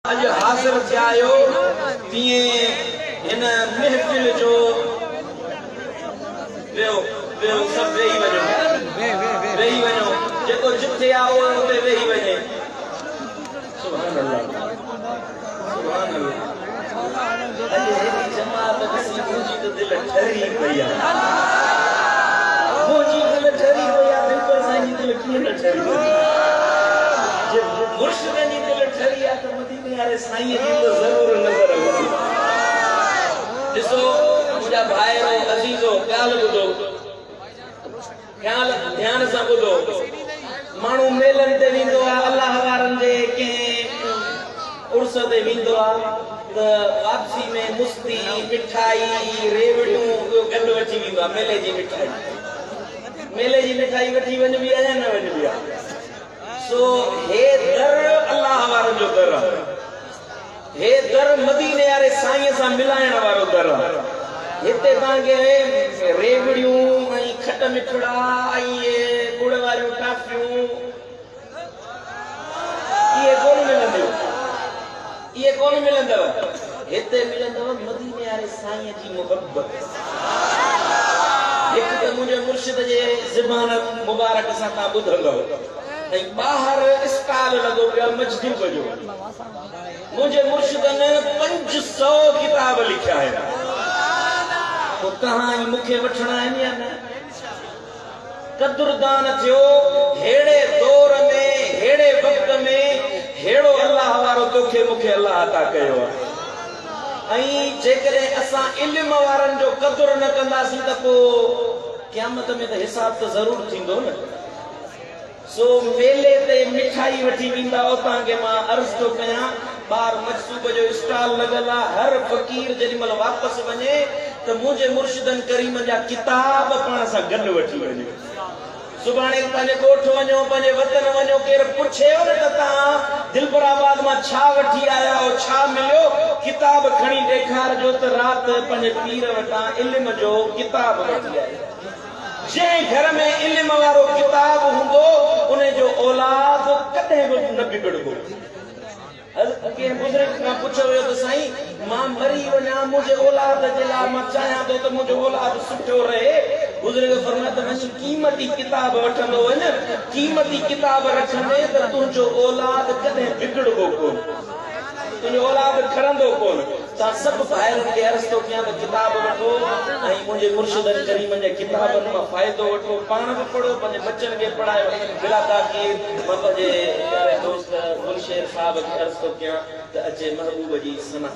अज हासिल थिया तीअं हिन महफ़िल जो वेहो सभु वेही वञो जेको जिथे आहे उहो उते वेही वञे। सुभान अल्लाह सुभान अल्लाह। अॼु हेॾी जमात ॾिसी मुंहिंजी त दिलि ठरी पई आहे, मुंहिंजी दिलि ठरी पई आहे। बिल्कुलु असांजी दिलि कीअं न ठरी पई? जे मुर्शिदनि जी दिलि ठरी आहे त मदीने वारे साईं जी त ज़रूरु नज़र अचे। ॾिसो मुंहिंजा भाइरो अज़ीज़ो, ॻाल्हि ॿुधो, ख़्याल ध्यान सां ॿुधो। माण्हू मेलनि ते वेंदो आहे, अलाह वारनि जे कंहिं उर्स ते वेंदो आहे त वापसी में मुस्ती मिठाई रेवड़ियूं गॾु वठी वेंदो आहे। मेले जी मिठाई वठी वञबी आहे या न वञबी आहे? सो हे दर अलाह वारनि जो दर आहे, हे दर मदीने वारे साईं सां मिलाइण वारो दर आहे। हिते तव्हांखे रेवड़ियूं ऐं खट मिठड़ा ऐं गुड़ वारियूं टाफियूं इहे कोन मिलंदव। हिते मिलंदव मदीने वारे साईं जी मुहब्बत। हिकु त मुंहिंजे मुर्शिद जे ज़बान मुबारक सां तव्हां ॿुधंदव, ऐं ॿाहिरि स्टाल लॻो पियो मजदूब जो। मुंहिंजे मुर्शिदनि 500 किताब लिखिया आहिनि। पोइ तव्हां ई मूंखे वठणा आहिनि या न? कदुरदान थियो हेड़े दौर में, हेड़े वक़्त में, हेड़ो अल्लाह वारो तोखे मूंखे अल्लाह अता कयो आहे। ऐं जेकॾहिं असां इल्म वारनि जो कदुरु न कंदासीं त पोइ क़यामत में त हिसाब त ज़रूरु थींदो न। सो मेले ते मिठाई वठी वेंदा हो। तव्हांखे मां अर्ज़ थो कयां, ॿार मजसूब जो स्टॉल लॻल आहे। हर फ़क़ीर जेॾी महिल वापसि वञे त मुंहिंजे मुर्शिदनि करीम जा किताब पाण सां गॾु वठी वञे। सुभाणे पंहिंजे ॻोठ वञो, पंहिंजे वतन वञो, केरु पुछेव न त तव्हां दिलबराबाद मां छा वठी आया हो, छा मिलियो, किताब खणी ॾेखारजो त राति पंहिंजे पीर वटां इल्म जो किताब वठी आया। जंहिं घर में इल्म वारो किताब हूंदो उन जो औलाद कॾहिं बि न बिगड़बो। कंहिं बुज़ुर्ग खां पुछियो वियो त साईं मां मरी वञा, मुंहिंजे औलाद जे लाइ मां चाहियां थो त मुंहिंजो औलाद सुठो रहे। बुज़ुर्ग फरमाया त वञी क़ीमती किताब वठंदो वञ, क़ीमती किताब रखंदे त तुंहिंजो औलाद कॾहिं बिगड़बो कोन, तुंहिंजो औलाद खरंदो कोन। तव्हां सभु भाइरनि खे अर्ज़ थो कयां त किताब वठो ऐं मुंहिंजे मुर्शिदनि करीमनि जे किताबनि मां फ़ाइदो वठो। पाण बि पढ़ो, पंहिंजे बच्चनि खे पढ़ायो। बिला ताक़ीद मां पंहिंजे यारे दोस्त गुलशेर साहब खे अर्ज़ थो कयां त अचे महबूब जी सना।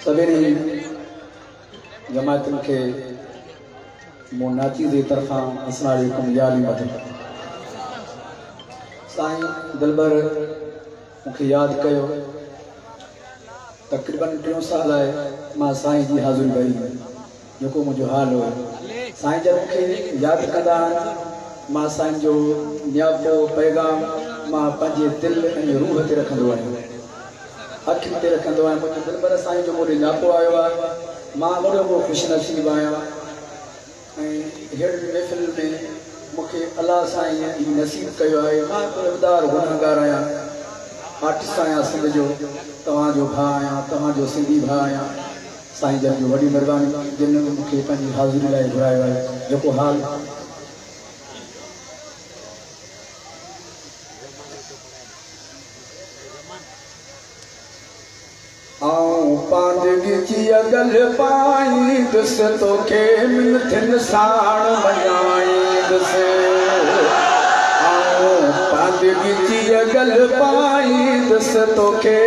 सवेरे जमातन के मुनाती दे तरफा अस्सलाम वालेकुम या अली मदद। साईं दिलबर मुझे याद कयो, तकरीबन 3 साल है मां साईं जी हाज़िरी कई, जो मुझो हाल हो। साईं जब मुझे याद कंदा मां साईं जो न्यापो पैगाम मां पंहिंजे दिल ऐं रूह ते रखंदो आहियां, अखियुनि ते रखंदो आहियां। मुंहिंजो दिलबर साईं जो मुझे न्यापो आयो आहे, मां वॾो को ख़ुशनसीब आहियां। ऐं अहिड़ी महफ़िल में मूंखे अलाह साईं ही नसीब कयो आहे। मां गुनहगार गुनहगार आहियां, आर्टिस्ट आहियां सिंध जो, तव्हांजो भाउ आहियां, तव्हांजो सिंधी भाउ आहियां। साईं जन जो वॾी महिरबानी जिन मूंखे पंहिंजी हाज़िरी लाइ घुरायो आहे। जेको हाल पांडगी जी अगल पाई दस तो के मिलथिन साण मनाई दस आओ पांदगी अगल पाई दस तोखे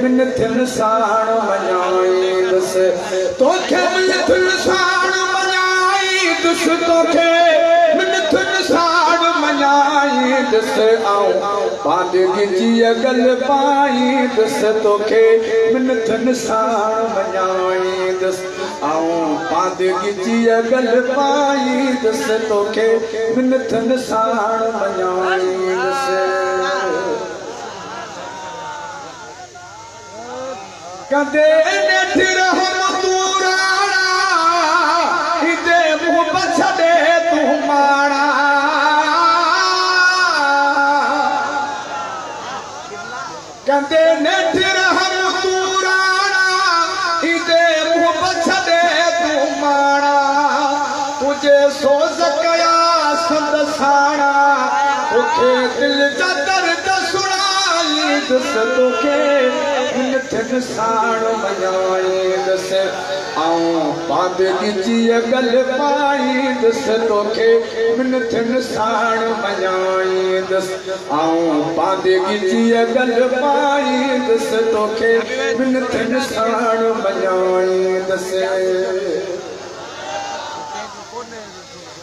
मिनथन साण मञाई दस तोखे मिनथन साण मञाई दस तोखे मिनथन साण मञाई दस आऊं पांदगी अगल पाई दस तोखे मिनथन साण मञाई दस आऊं पांदगी अगल पाई दस तोखे मिनथन साण मञाई दस कदे नेठ रहम तू राणा हिते मुंह छॾे तू माणा कदे नेठ रहम तू राणा हिते मुंह छॾे तू माणा तुझे सोच कया संदसाणा तोखे दिल जा दर्द सुणाई दस तोखे मिनथन साण मञाई दस आऊं पांदगी अगल पाई दस तोखे मिनथन साण मञाई दस आऊं पांदगी अगल पाई दस तोखे मिनथन साण मञाई दस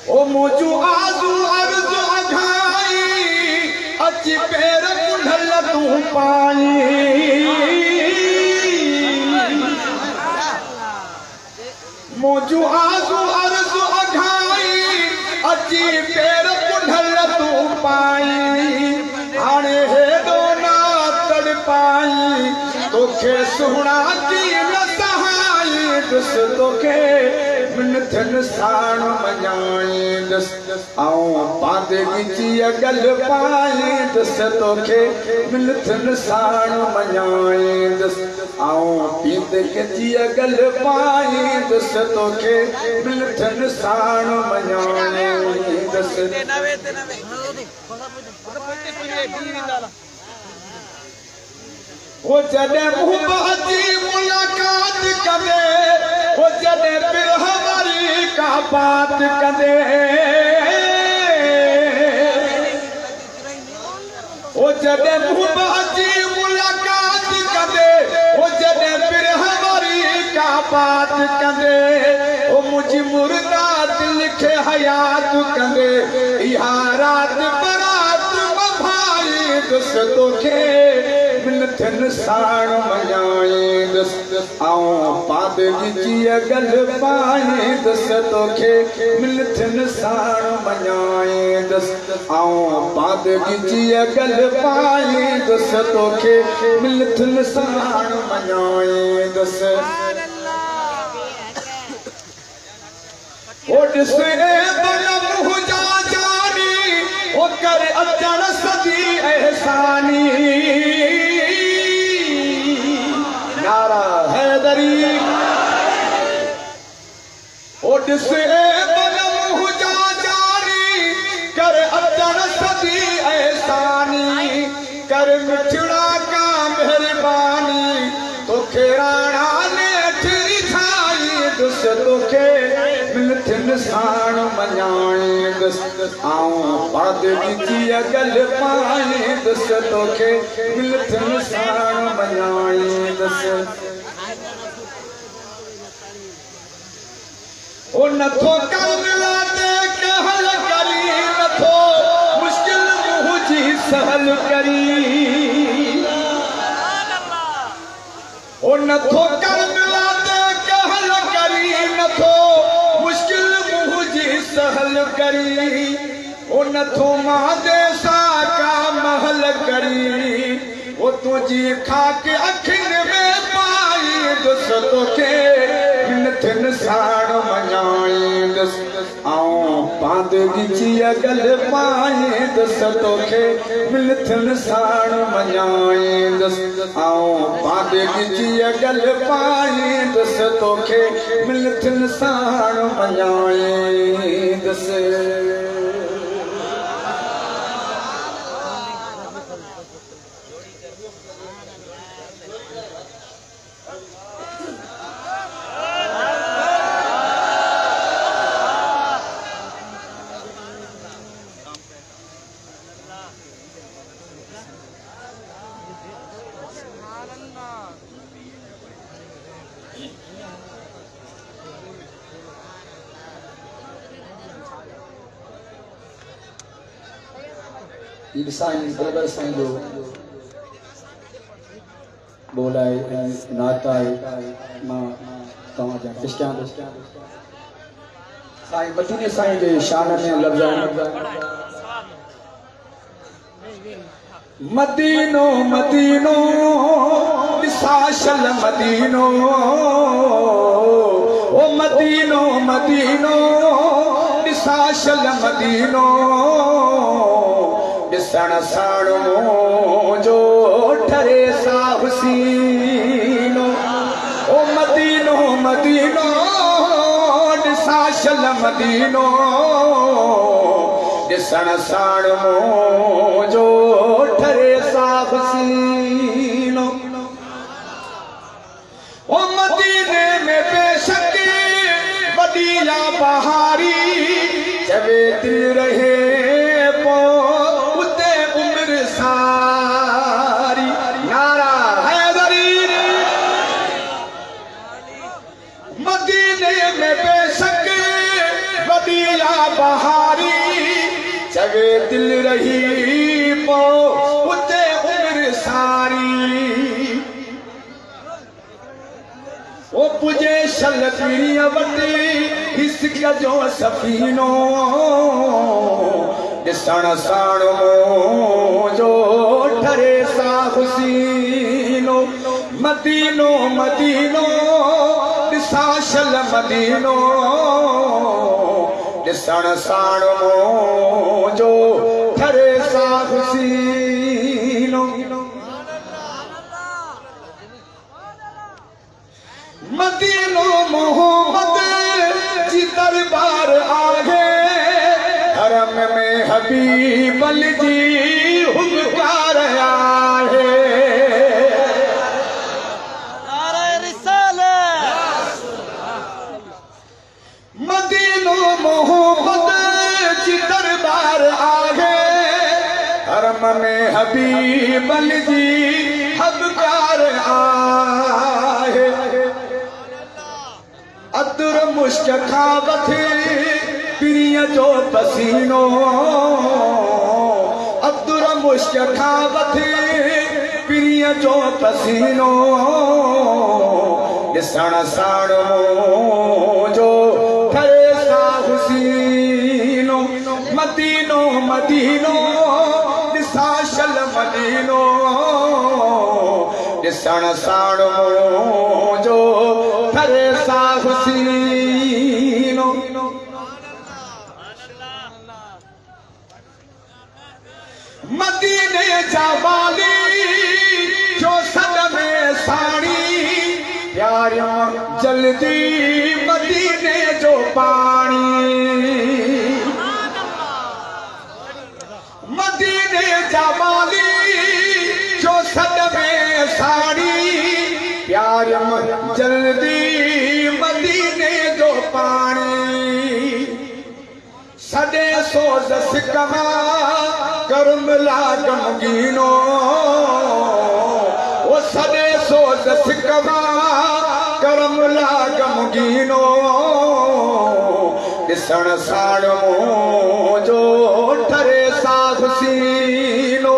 ओ मुझू आज़ू अर्ज़ अघाई अची पैर कुंडल तू पाई मुझू आज़ू अर्ज़ अघाई अची पैर कुंडल तू पाई हाणे हेॾो ना तड़ पाई तोखे सुहिणा की न सहाई दस तोखे मिनथन साण मञाई दस आऊं पांदगी अगल पाई दस तोखे मिनथन साण मञाई दस आऊं पांदगी अगल पाई दस तोखे मिनथन साण मञाई दस ओ जॾहिं मुहबत जी मुलाकात करे ओ जॾहिं बिरह वारी का बात करे ओ जॾहिं मुहबत जी मुलाकात करे ओ जॾहिं बिरह वारी का बात करे ओ मुंहिंजी मुर्दात लिखे हयात करे इहा रात बरात भाई दस तोखे मिनथन साण मञाई दस आऊं पांदगी अगल पाई दस तोखे मिनथन साण मञाई दस आऊं पांदगी अगल पाई दस तोखे मिनथन साण मञाई दस ओ ॾिसे बनम हुजा जानी ओ कर अचण सदी एहसानी नारा हैदरी ओ ॾिसे बनम हुजा जानी कर अचण सदी एहसानी कर मिठड़ा का मेहरबानी तोखे राणा ने ठरी छाई दस तोखे मिनथन साण मञाई दस आऊं पांदगी अगल पाई दस तोखे मिनथन साण मञाई दस ओ नथो कर मिलाते कहल करी नथो मुश्किल मुंहिंजी सहल करी ओ नथो कर मिलाते कहल करी नथो मुश्किल मुंहिंजी सहल करी ओ नथो मादे सा का महल करी ओ तुझी खाक अखियुनि में पाई दस तोखे मिनथन साण मञाई दस आऊं पांदगी अगल पाई दस तोखे मिनथन साण मञाई दस आऊं पांदगी अगल पाई दस तोखे मिनथन साण मञाई दस ये साईं ब्रदर साईं जो बोला है नाता है मां तव्हां जा किश्तियां साईं मदीने साईं जे शान में लफ़्ज़ मदीनो मदीनो दिसाशल मदीनो ओ मदीनो मदीनो दिसाशल मदीनो दिसण साणो जो ठरे सा हुसीनो ओ मदीनो मदीनो दिसाशल मदीनो दिसण साणो जो ठरे सा हुसीनो ओ मदीने में बेशक वदीला बहारी चवे दिल रहे पो उते उम्र सारी नारा हैदरी मदीने में बेशक वदीला बहारी चवे दिल रही पो उते उम्र सारी ओ पुजे शल पीरिया वटी हिस्क जो सफीनो दिसण साणो जो ठरे सा हुसीनो मदीनो मदीनो दिसाशल मदीनो दिसण साणो जो ठरे सा हुसीनो मदीनो मोहम्मद जी दरबार आगे हरम में हबीब अली जी हुक्कार आए मदीनो मोहम्मद जी दरबार आगे हरम में हबीब अली जी हुक्कार आए अदुर मुश्क खावत प्रिय जो पसीनो अब्दुल मुश्क खावत प्रिय जो पसीनो दिसण साणो जो ठरे सा हुसीनो मदीनो मदीनो दिसाशल मदीनो दिसण साणो जो ठरे सा हुसीनो मदीने जावाली जो सद में साड़ी प्यारियों जल्दी मदीने जो पानी मदीने जावाली जो सद में साड़ी प्यारियों जल्दी मदीने जो पानी सदे सोज सिकमा कर्म लागम गिनो वो सदे सोज सिकमा कर्म लागम गिनो दिसण साणो जो ठरे सा हुसीनो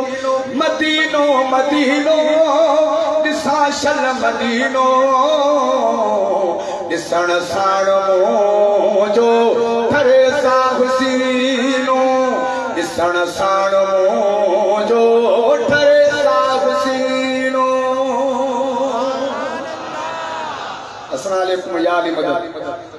मदीनो मदीनो दिसाशल मदीनो दिसण साणो जो ठरे सा हुसीनो दिसण साणो जो ठरे सा हुसीनो अस्सलाम वालेकुम या अली मदद